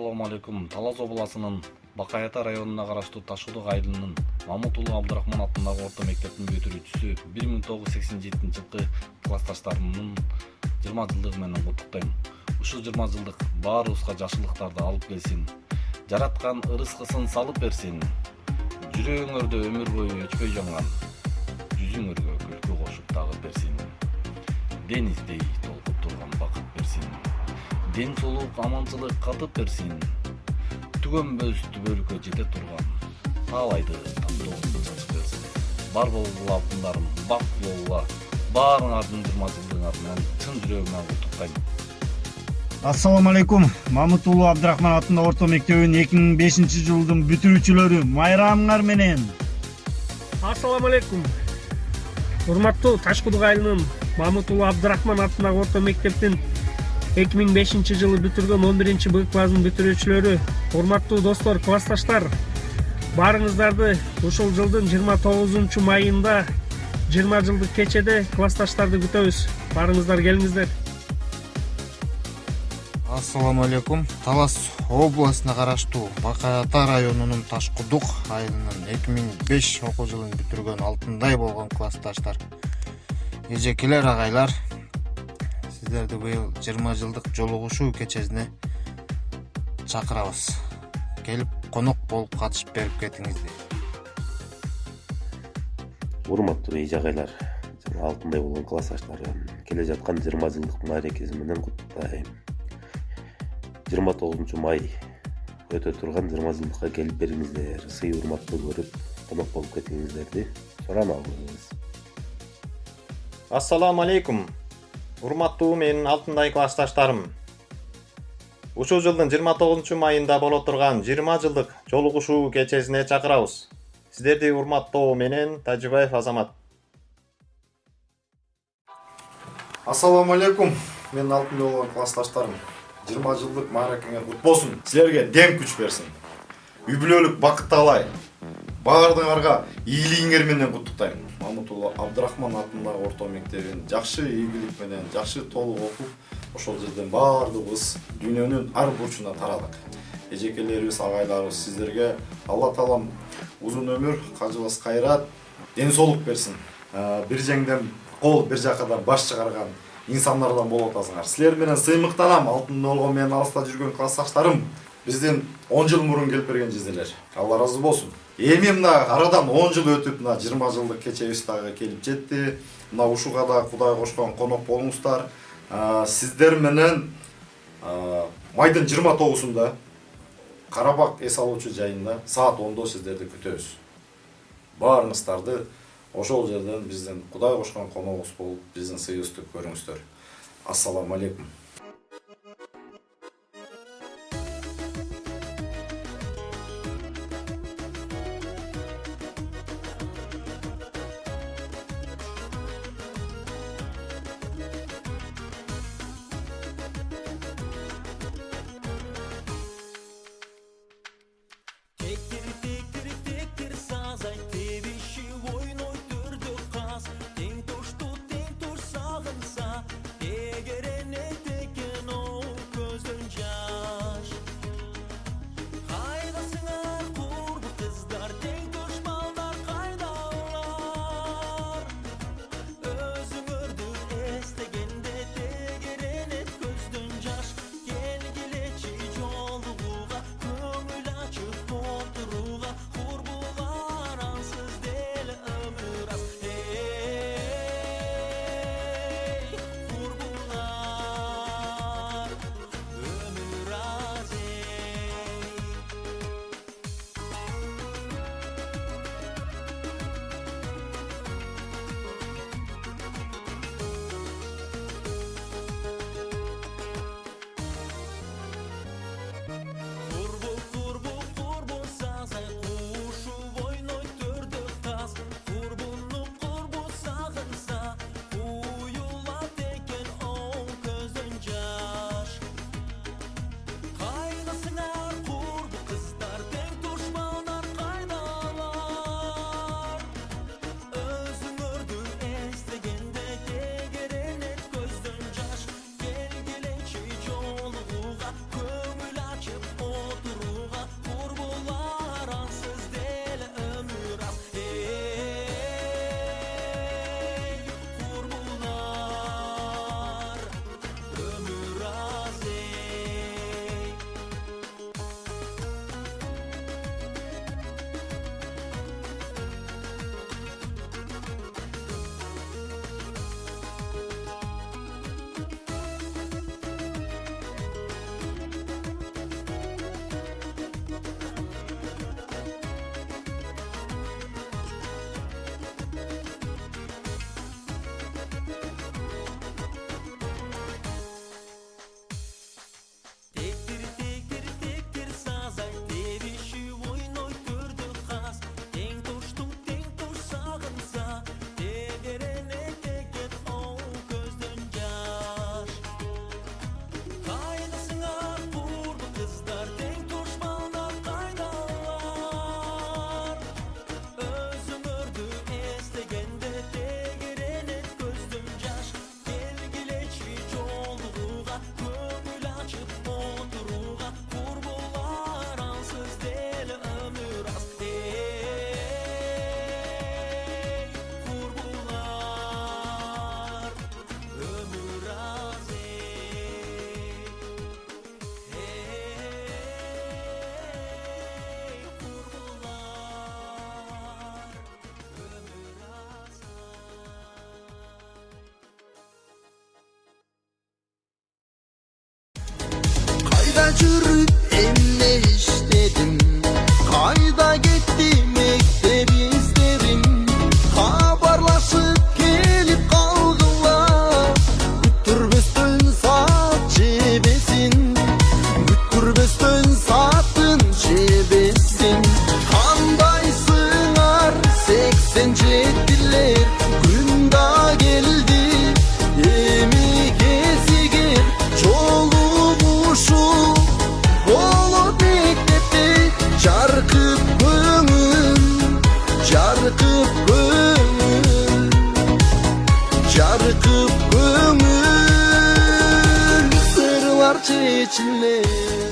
Assalamu алейкум. Талас обласынын Бакаята районуна караштуу Ташкудук айылынын Мамутулу Абдрахман атындагы орто мектептин бүтүрүүчүсү 1987 жылкы классташтарымдын 20 жылдыгы менен куттуктайм. Ушул 20 жылдык баарыбызга жакшылыктарды алып келсин. Жараткан ырыскысын салып берсин. Жүрөгүңөрдө өмүр бою өчпөй жанган. Жүзүңөргө күлкү кошуп тагып берсин. Дениздей толкуп турган бакыт берсин. Ден соолук, аманчылык катып берсин. Түгөнбөз түбөлүккө жете турган таалайды таттоосун чачып берсин. Бар болгула апындарым, бактылуу болгула. Баарыңардын 20 жылдыгыңар менен чын жүрөгүмөн куттуктайм. Assalamu alaikum. Мамутулу Абдрахман атындагы орто мектебинин 2005 жылдын бүтүрүүчүлөрү майрамыңар менен. Assalamu alaikum. Урматтуу Ташкудук айылынын Мамутулу Абдрахман атындагы орто мектептин 2005 жылы бүтүргөн 11 Б классын бүтүрүүчүлөрү, урматтуу достор, классташтар, баарыңыздарды ушул жылдын 29 майында 20 жылдык кечеде классташтарды күтөбүз. Баарыңыздар келиңиздер. Ассаламу алейкум. Талас областына караштуу Бакаята районунун Ташкудук айылынын 2005 окуу жылын бүтүргөн алтындай болгон классташтар, эжекелер, агайлар, сиздерди быйыл 20 жылдык жолугушуу кечесине чакырабыз. Келип конок болуп катышып берип кетиңиздер. Урматтуу эже-агайлар, алтындай болгон классташтарым, келе жаткан 20 жылдык мааракеси менен куттуктайм. 29 май өтө турган 20 жылдыкка келип бериңиздер. Сый урматтуу көрүп, конок болуп кетиңиздерди суранабыз. Ассаламу алейкум. Урматтуу менин алтындай классташтарым. Ушул жылдын 29 майында боло турган 20 жылдык жолугушуу кечесине чакырабыз. Сиздерди урматтоо менен Тажибаев Азамат. Ассаламу алейкум. Менин алтындай болгон классташтарым. 20 жылдык мааракеңер кут болсун. Силерге дем күч берсин. Үй бүлөлүк бакыт алай. Баардыгыңарга ийгилигиңер менен куттуктайм. Мамутулу Абдрахман атындагы орто мектебин жакшы ийгилик менен, жакшы толук окуп, ошол жерден баардыгыбыз дүйнөнүн ар бурчуна тарадык. Эжекелерибиз, агайларыбыз, сиздерге Алла таалам узун өмүр, кажыбас кайрат, ден соолук берсин. Бир жеңден кол, бир жакадан баш чыгарган инсандардан болуп атасыңар. Силер менен сыймыктанам. Алтында болгон менен алыста жүргөн классташтарым, биздин 10 жыл мурун келип берген жезелер. Алла разы болсун. Эми мына арадан 10 жыл өтүп, мына 20 жылдык кечебиз дагы келип жетти. Мына ушуга да Кудай кошкон конок болуңуздар. Сиздер менен майдын 29-сунда Карабак эс алуучу жайында саат 10-до сиздерди күтөбүз. Баарыңыздарды ошол жерден биздин Кудай кошкон коногубуз болуп, биздин сыйыбызды көрүңүздөр. Ассаламу алейкум. Egere ne жетtiler, күн да келди, эми кезигер жолугушуу болот мектепте. Жаркып көңүл, жаркып көңүл, жаркып көңүл, сырлар чечилер.